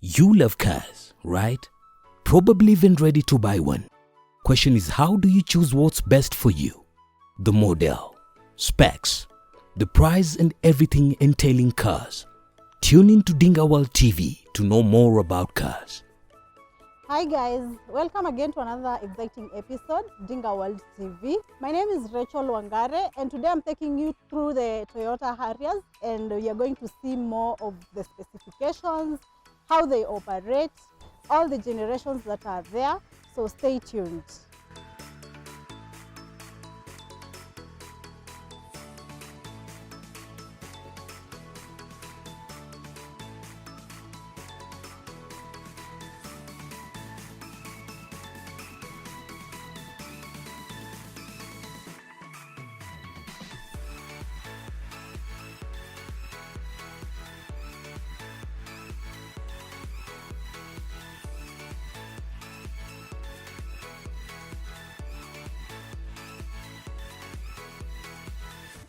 You love cars, right? Probably even ready to buy one. Question is, how do you choose what's best for you? The model, specs, the price and everything entailing cars. Tune in to Dinga World TV to know more about cars. Hi guys, welcome again to another exciting episode, Dinga World TV. My name is Rachel Wangare and today I'm taking you through the Toyota Harriers and we are going to see more of the specifications, how they operate, all the generations that are there, so stay tuned.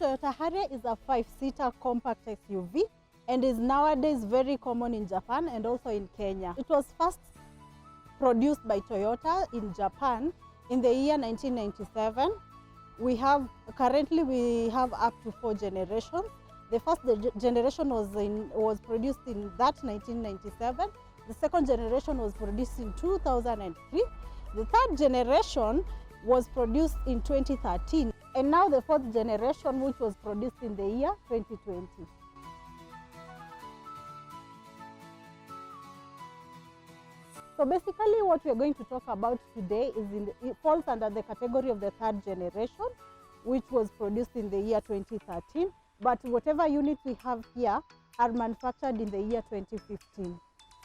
Toyota Harrier is a 5-seater compact SUV and is nowadays very common in Japan and also in Kenya. It was first produced by Toyota in Japan in the year 1997. Currently we have up to 4 generations. The first generation was produced in that 1997. The second generation was produced in 2003. The third generation was produced in 2013. And now the fourth generation, which was produced in the year 2020. So basically what we are going to talk about today it falls under the category of the third generation, which was produced in the year 2013. But whatever units we have here are manufactured in the year 2015.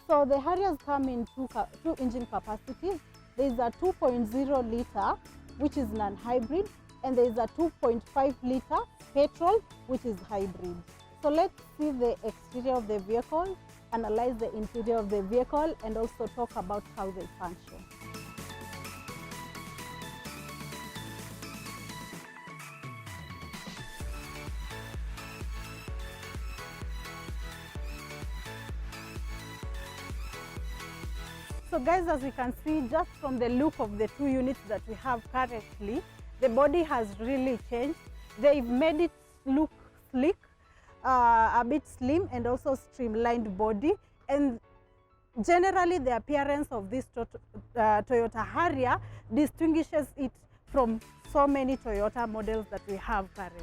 So the Harriers come in two engine capacities. There is a 2.0 liter, which is non-hybrid, and there is a 2.5 liter petrol, which is hybrid. So let's see the exterior of the vehicle, analyze the interior of the vehicle, and also talk about how they function. So guys, as you can see, just from the look of the two units that we have currently, the body has really changed. They've made it look sleek, a bit slim, and also streamlined body. And generally, the appearance of this Toyota Harrier distinguishes it from so many Toyota models that we have currently.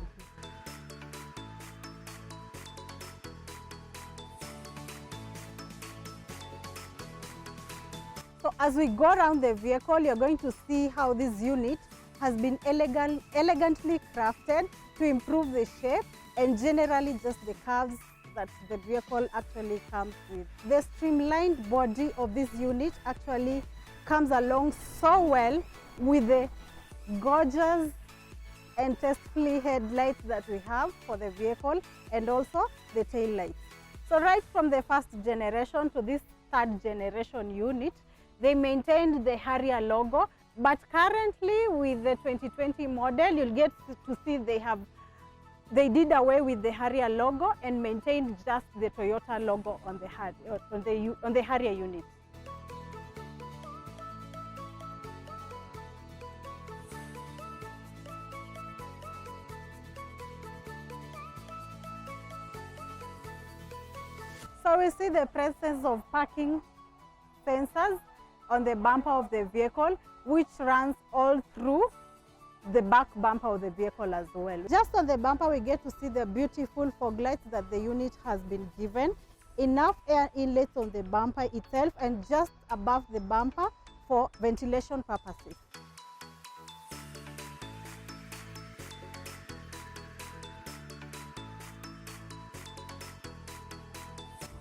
So as we go around the vehicle, you're going to see how this unit has been elegantly crafted to improve the shape and generally just the curves that the vehicle actually comes with. The streamlined body of this unit actually comes along so well with the gorgeous and tastefully headlights that we have for the vehicle and also the tail lights. So right from the first generation to this third generation unit, they maintained the Harrier logo. But currently, with the 2020 model, you'll get to see they did away with the Harrier logo and maintained just the Toyota logo on the Harrier unit. So we see the presence of parking sensors on the bumper of the vehicle, which runs all through the back bumper of the vehicle as well. Just on the bumper, we get to see the beautiful fog lights that the unit has been given, enough air inlets on the bumper itself, and just above the bumper for ventilation purposes.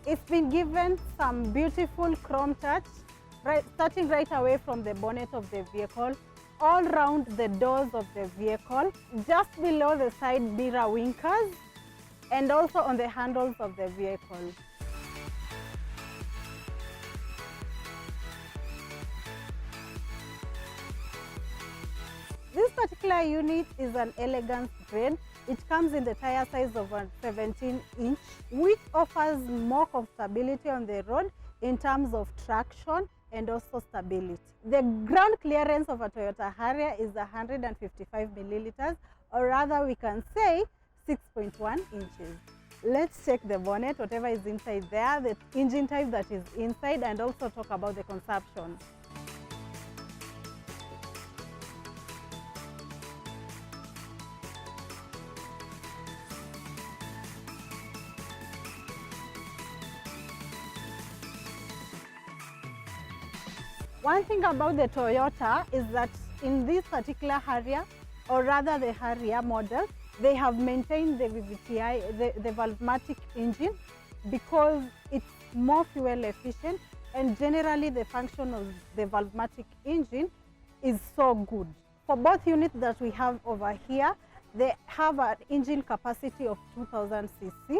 It's been given some beautiful chrome touch, starting right away from the bonnet of the vehicle, all around the doors of the vehicle, just below the side mirror winkers, and also on the handles of the vehicle. This particular unit is an elegance grade. It comes in the tire size of a 17-inch, which offers more comfortability on the road in terms of traction and also stability. The ground clearance of a Toyota Harrier is 155 milliliters, or rather we can say 6.1 inches. Let's check the bonnet, whatever is inside there, the engine type that is inside, and also talk about the consumption. One thing about the Toyota is that in this particular Harrier, or rather the Harrier model, they have maintained the VVTi, the Valvematic engine, because it's more fuel efficient, and generally the function of the Valvematic engine is so good. For both units that we have over here, they have an engine capacity of 2000 cc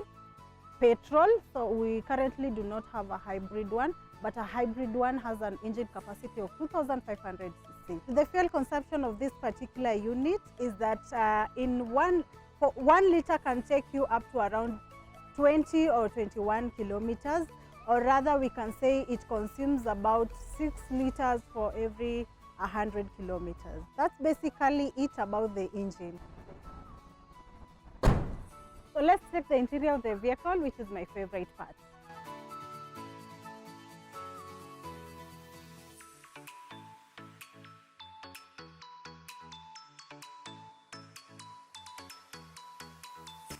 petrol, so we currently do not have a hybrid one, but a hybrid one has an engine capacity of 2500 cc. The fuel consumption of this particular unit is that in 1 liter can take you up to around 20 or 21 kilometers, or rather we can say it consumes about 6 liters for every 100 kilometers. That's basically it about the engine. So let's check the interior of the vehicle, which is my favorite part.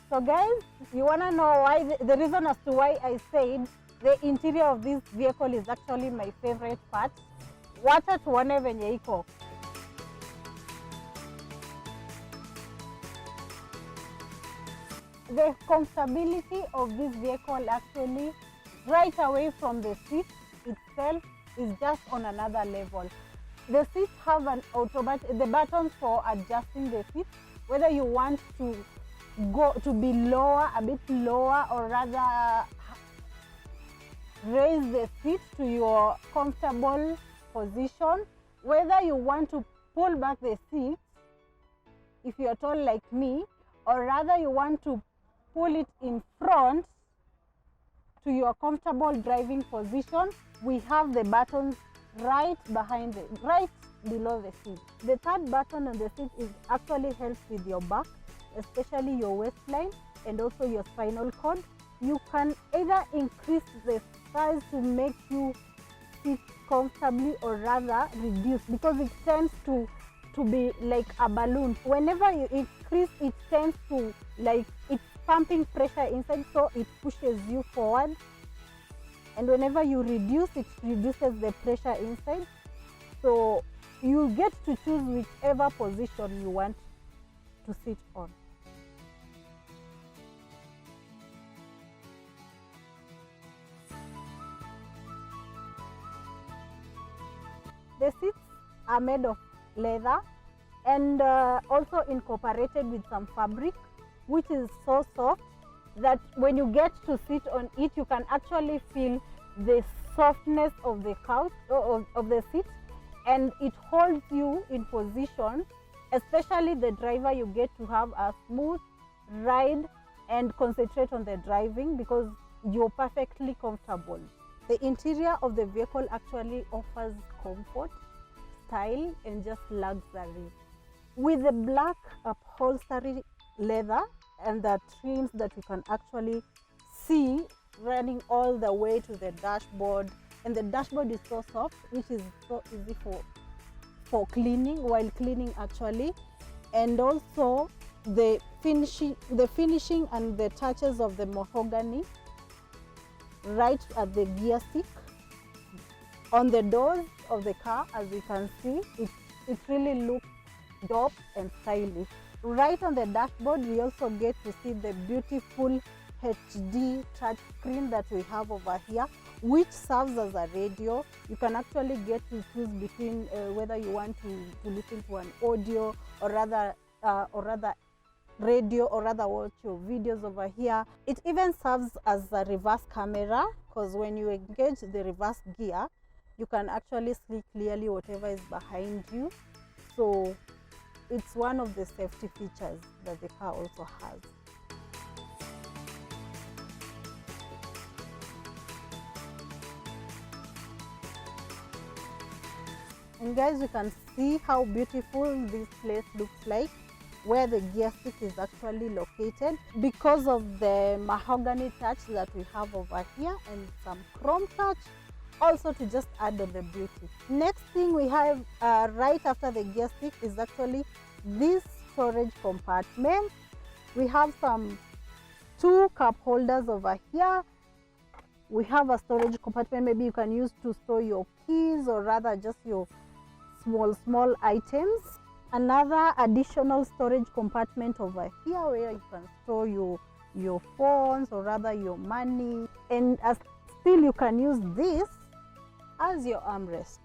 So guys, you want to know why the reason as to why I said the interior of this vehicle is actually my favorite part. Wacha tuone venye iko. The comfortability of this vehicle actually, right away from the seat itself, is just on another level. The seats have an automatic, the buttons for adjusting the seat, whether you want to go to be lower, a bit lower, or rather raise the seat to your comfortable position, whether you want to pull back the seat if you're tall like me, or rather you want to pull it in front to your comfortable driving position. We have the buttons right behind it, right below the seat. The third button on the seat is actually helps with your back, especially your waistline and also your spinal cord. You can either increase the size to make you sit comfortably, or rather reduce, because it tends to be like a balloon. Whenever you increase, it tends to, like, it's pumping pressure inside, so it pushes you forward, and whenever you reduce, it reduces the pressure inside. So you get to choose whichever position you want to sit on. The seats are made of leather and also incorporated with some fabric, which is so soft that when you get to sit on it, you can actually feel the softness of the couch, of the seat, and it holds you in position. Especially the driver, you get to have a smooth ride and concentrate on the driving because you're perfectly comfortable. The interior of the vehicle actually offers comfort, style, and just luxury. With the black upholstery leather and the trims that you can actually see running all the way to the dashboard, and the dashboard is so soft, which is so easy for cleaning, while cleaning actually, and also the finishing and the touches of the mahogany right at the gear stick. On the doors of the car, as you can see, it really looks dope and stylish. Right on the dashboard, we also get to see the beautiful HD touch screen that we have over here, which serves as a radio. You can actually get to choose between whether you want to listen to an audio, or rather radio, or rather watch your videos over here. It even serves as a reverse camera, because when you engage the reverse gear, you can actually see clearly whatever is behind you. So it's one of the safety features that the car also has. And guys, you can see how beautiful this place looks like, where the gear stick is actually located, because of the mahogany touch that we have over here and some chrome touch also to just add on the beauty. Next thing we have right after the gear stick is actually this storage compartment. We have some 2 cup holders over here. We have a storage compartment maybe you can use to store your keys or rather just your small items. Another additional storage compartment over here where you can store your phones or rather your money, and still you can use this as your armrest.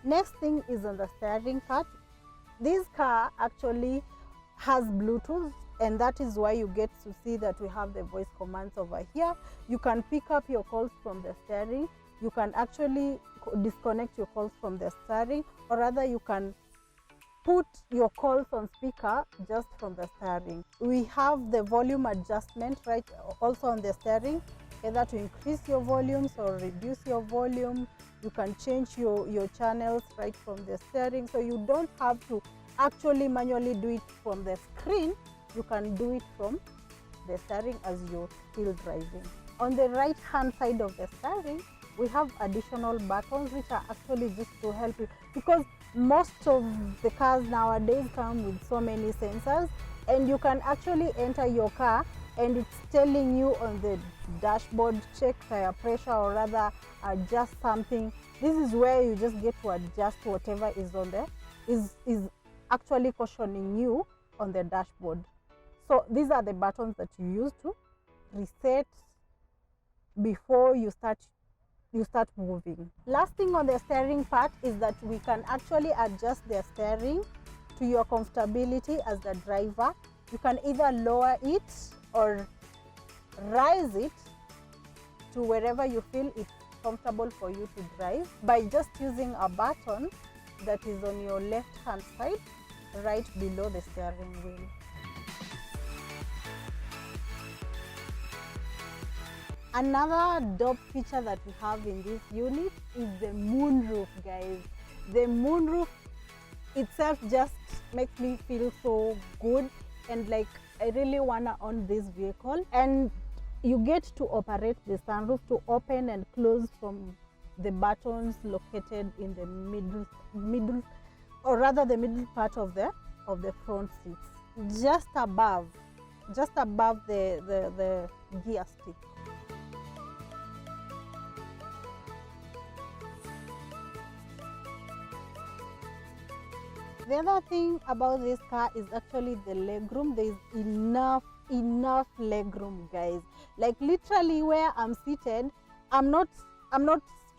Next thing is on the steering part. This car actually has Bluetooth, and that is why you get to see that we have the voice commands over here. You can pick up your calls from the steering. You can actually disconnect your calls from the steering, or rather you can put your calls on speaker just from the steering. We have the volume adjustment right also on the steering, either to increase your volumes or reduce your volume. You can change your channels right from the steering, so you don't have to actually manually do it from the screen. You can do it from the steering as you're still driving. On the right hand side of the steering, we have additional buttons which are actually just to help you, because most of the cars nowadays come with so many sensors, and you can actually enter your car and it's telling you on the dashboard, check tire pressure or rather adjust something. This is where you just get to adjust whatever is on there, is actually cautioning you on the dashboard. So these are the buttons that you use to reset before you start moving. Last thing on the steering part is that we can actually adjust the steering to your comfortability as the driver. You can either lower it or rise it to wherever you feel it's comfortable for you to drive by just using a button that is on your left hand side right below the steering wheel. Another dope feature that we have in this unit is the moonroof, guys. The moonroof itself just makes me feel so good, and like I really wanna own this vehicle. And you get to operate the sunroof to open and close from the buttons located in the middle or rather the middle part of the front seats, just above the gear stick. The other thing about this car is actually the legroom. There is enough legroom, guys. Like literally where I'm seated, I'm not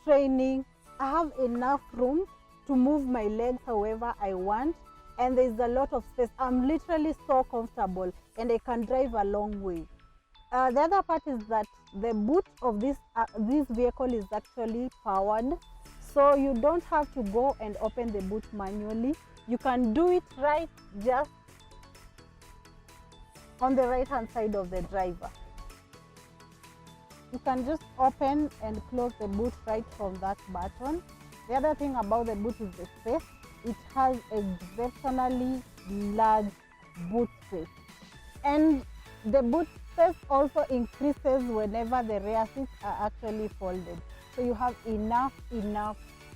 straining. I have enough room to move my legs however I want, and there's a lot of space. I'm literally so comfortable and I can drive a long way. The other part is that the boot of this vehicle is actually powered, so you don't have to go and open the boot manually. You can do it right just on the right hand side of the driver. You can just open and close the boot right from that button. The other thing about the boot is the space. It has exceptionally large boot space, and the boot space also increases whenever the rear seats are actually folded, so you have enough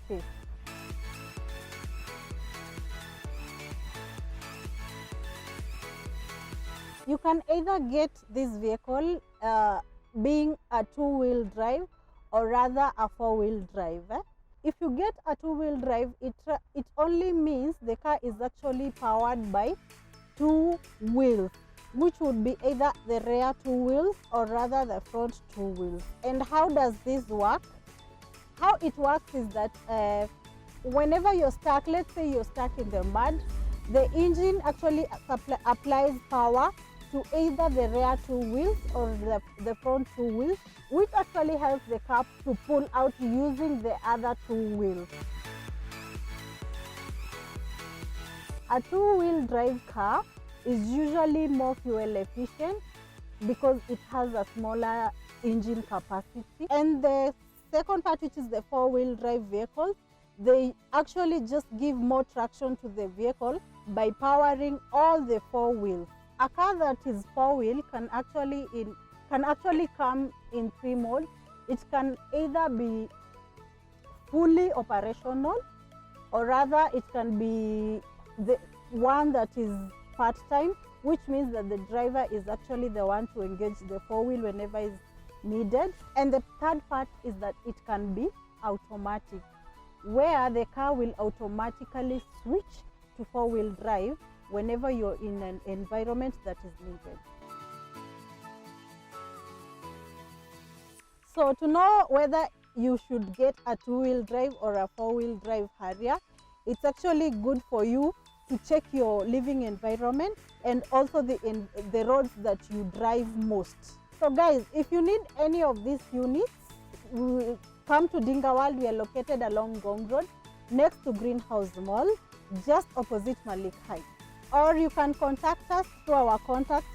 space. You can either get this vehicle being a two-wheel drive or rather a four-wheel drive. If you get a two-wheel drive, it only means the car is actually powered by 2 wheels, which would be either the rear 2 wheels or rather the front 2 wheels. And how does this work? How it works is that whenever you're stuck, let's say you're stuck in the mud, the engine actually applies power to either the rear 2 wheels or the front 2 wheels, which actually helps the car to pull out using the other 2 wheels. A 2-wheel drive car is usually more fuel efficient, because it has a smaller engine capacity. And the second part, which is the four-wheel drive vehicles, they actually just give more traction to the vehicle by powering all the four wheels. A car that is four-wheel can actually come in three modes. It can either be fully operational, or rather it can be the one that is part-time, which means that the driver is actually the one to engage the four-wheel whenever is needed. And the third part is that it can be automatic, where the car will automatically switch to four-wheel drive whenever you're in an environment that is needed. So to know whether you should get a two-wheel drive or a four-wheel drive Harrier, it's actually good for you to check your living environment and also the roads that you drive most. So guys, if you need any of these units, come to Dinga World. We are located along Gong Road, next to Greenhouse Mall, just opposite Malik Heights. Or you can contact us through our contact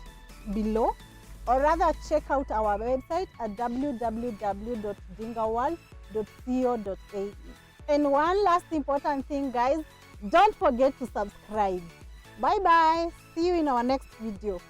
below, or rather check out our website at www.dingaworld.co.ae. And one last important thing, guys, don't forget to subscribe. Bye bye. See you in our next video.